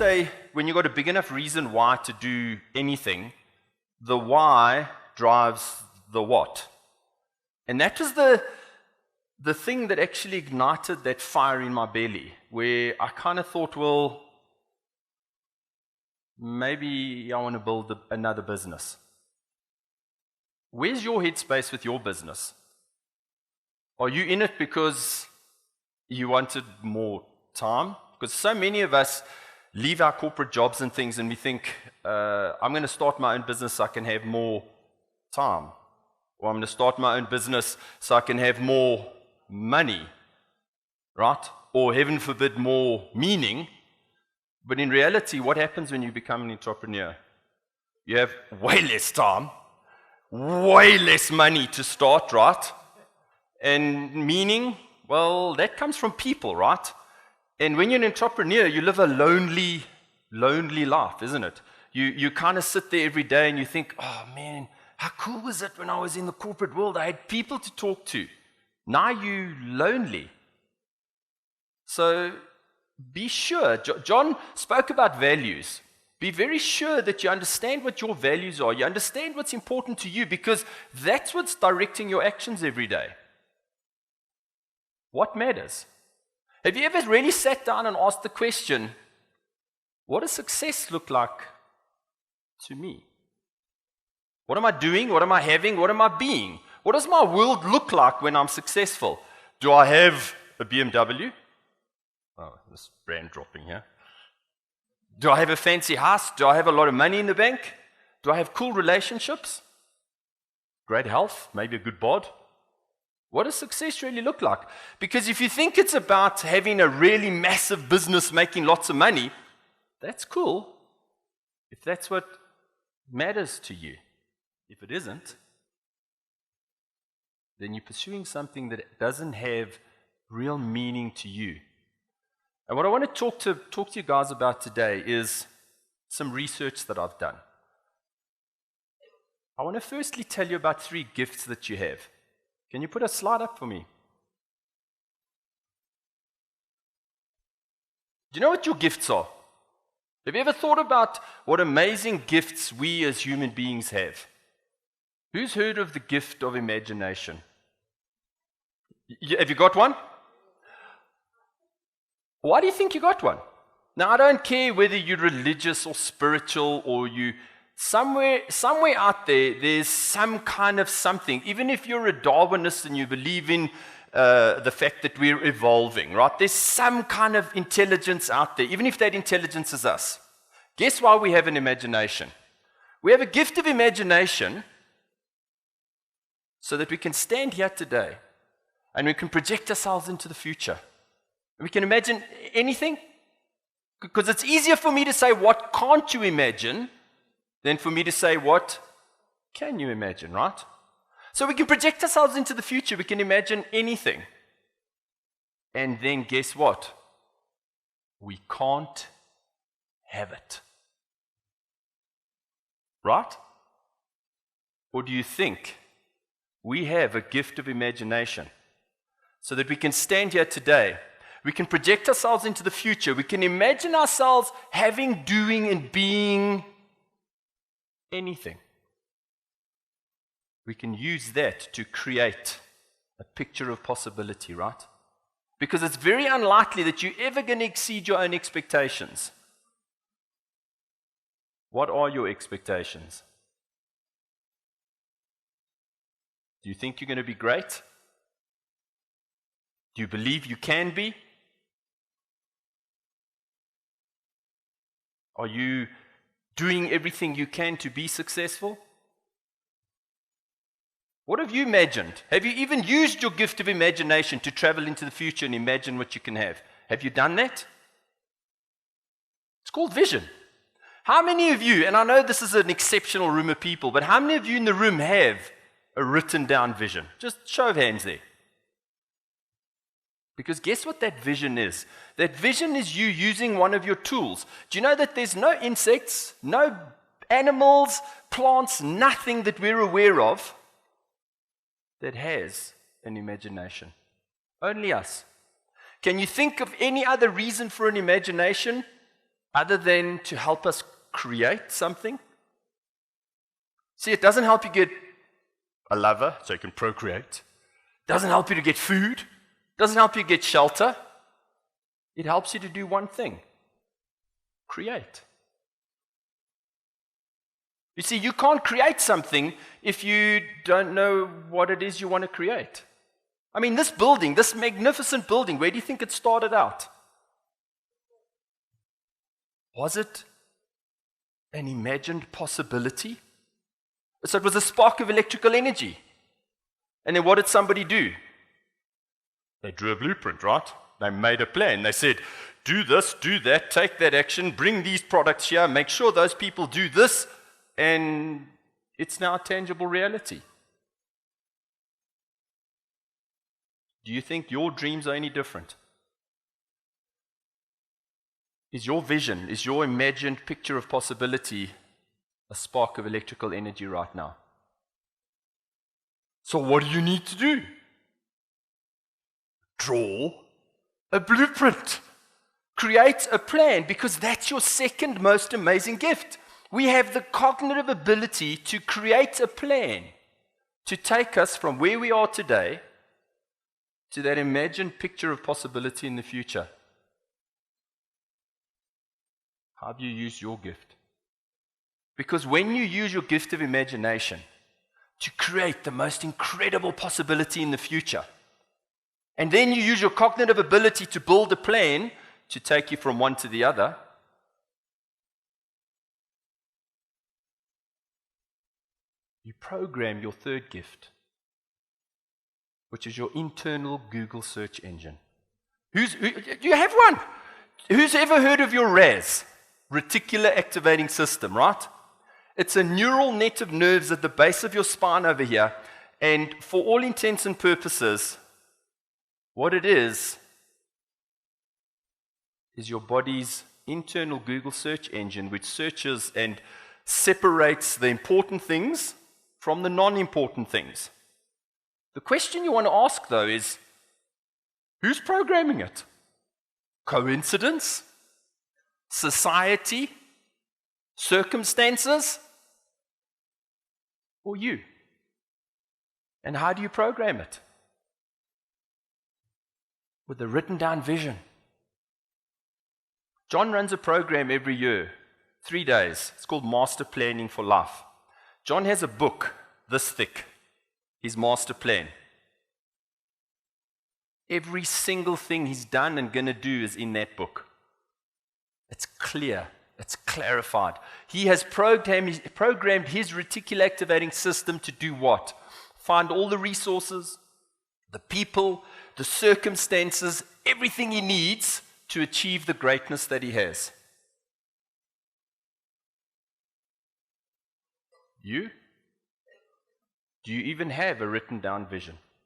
say when you've got a big enough reason why to do anything, the why drives the what. And that was the thing that actually ignited that fire in my belly, where I kind of thought, well, maybe I want to build another business. Where's your headspace with your business? Are you in it because you wanted more time? Because so many of us leave our corporate jobs and things and we think, I'm going to start my own business so I can have more time. Or I'm going to start my own business so I can have more money, right? Or heaven forbid, more meaning. But in reality, what happens when you become an entrepreneur? You have way less time, way less money to start, right? And meaning, well, that comes from people, right? And when you're an entrepreneur, you live a lonely life, isn't it? You kind of sit there every day and you think, oh man, how cool was it when I was in the corporate world? I had people to talk to. Now you're lonely. So be sure. John spoke about values. Be very sure that you understand what your values are. You understand what's important to you, because that's what's directing your actions every day. What matters? Have you ever really sat down and asked the question, what does success look like to me? What am I doing? What am I having? What am I being? What does my world look like when I'm successful? Do I have a BMW? Oh, this brand dropping here. Do I have a fancy house? Do I have a lot of money in the bank? Do I have cool relationships? Great health? Maybe a good bod? What does success really look like? Because if you think it's about having a really massive business making lots of money, that's cool. If that's what matters to you. If it isn't, then you're pursuing something that doesn't have real meaning to you. And what I want to talk to you guys about today is some research that I've done. I want to firstly tell you about 3 gifts that you have. Can you put a slide up for me? Do you know what your gifts are? Have you ever thought about what amazing gifts we as human beings have? Who's heard of the gift of imagination? Have you got one? Why do you think you got one? Now, I don't care whether you're religious or spiritual or you somewhere out there, there's some kind of something. Even if you're a Darwinist and you believe in the fact that we're evolving, right? There's some kind of intelligence out there, even if that intelligence is us. Guess why we have an imagination? We have a gift of imagination so that we can stand here today and we can project ourselves into the future. We can imagine anything, because it's easier for me to say, what can't you imagine, than for me to say, what can you imagine, right? So we can project ourselves into the future. We can imagine anything. And then guess what? We can't have it. Right? Or do you think we have a gift of imagination so that we can stand here today? We can project ourselves into the future. We can imagine ourselves having, doing, and being anything. We can use that to create a picture of possibility, right? Because it's very unlikely that you're ever going to exceed your own expectations. What are your expectations? Do you think you're going to be great? Do you believe you can be? Are you doing everything you can to be successful? What have you imagined? Have you even used your gift of imagination to travel into the future and imagine what you can have? Have you done that? It's called vision. How many of you, and I know this is an exceptional room of people, but how many of you in the room have a written down vision? Just show of hands there. Because guess what that vision is? That vision is you using one of your tools. Do you know that there's no insects, no animals, plants, nothing that we're aware of that has an imagination? Only us. Can you think of any other reason for an imagination other than to help us create something? See, it doesn't help you get a lover so you can procreate. It doesn't help you to get food. It doesn't help you get shelter. It helps you to do one thing: create. You see, you can't create something if you don't know what it is you want to create. I mean, this building, this magnificent building, where do you think it started out? Was it an imagined possibility? So it was a spark of electrical energy. And then what did somebody do? They drew a blueprint, right? They made a plan. They said, do this, do that, take that action, bring these products here, make sure those people do this, and it's now a tangible reality. Do you think your dreams are any different? Is your vision, is your imagined picture of possibility a spark of electrical energy right now? So what do you need to do? Draw a blueprint. Create a plan, because that's your second most amazing gift. We have the cognitive ability to create a plan to take us from where we are today to that imagined picture of possibility in the future. How do you use your gift? Because when you use your gift of imagination to create the most incredible possibility in the future, and then you use your cognitive ability to build a plan to take you from one to the other, you program your third gift, which is your internal Google search engine. Do you have one? Who's ever heard of your RAS? Reticular activating system, right? It's a neural net of nerves at the base of your spine over here, and for all intents and purposes, what it is your body's internal Google search engine, which searches and separates the important things from the non-important things. The question you want to ask, though, is, who's programming it? Coincidence? Society? Circumstances? Or you? And how do you program it? With a written down vision. John runs a program every year, 3 days. It's called Master Planning for Life. John has a book this thick, his master plan. Every single thing he's done and going to do is in that book. It's clear. It's clarified. He has programmed his reticular activating system to do what? Find all the resources, the people, the circumstances, everything he needs to achieve the greatness that he has. You? Do you even have a written down vision?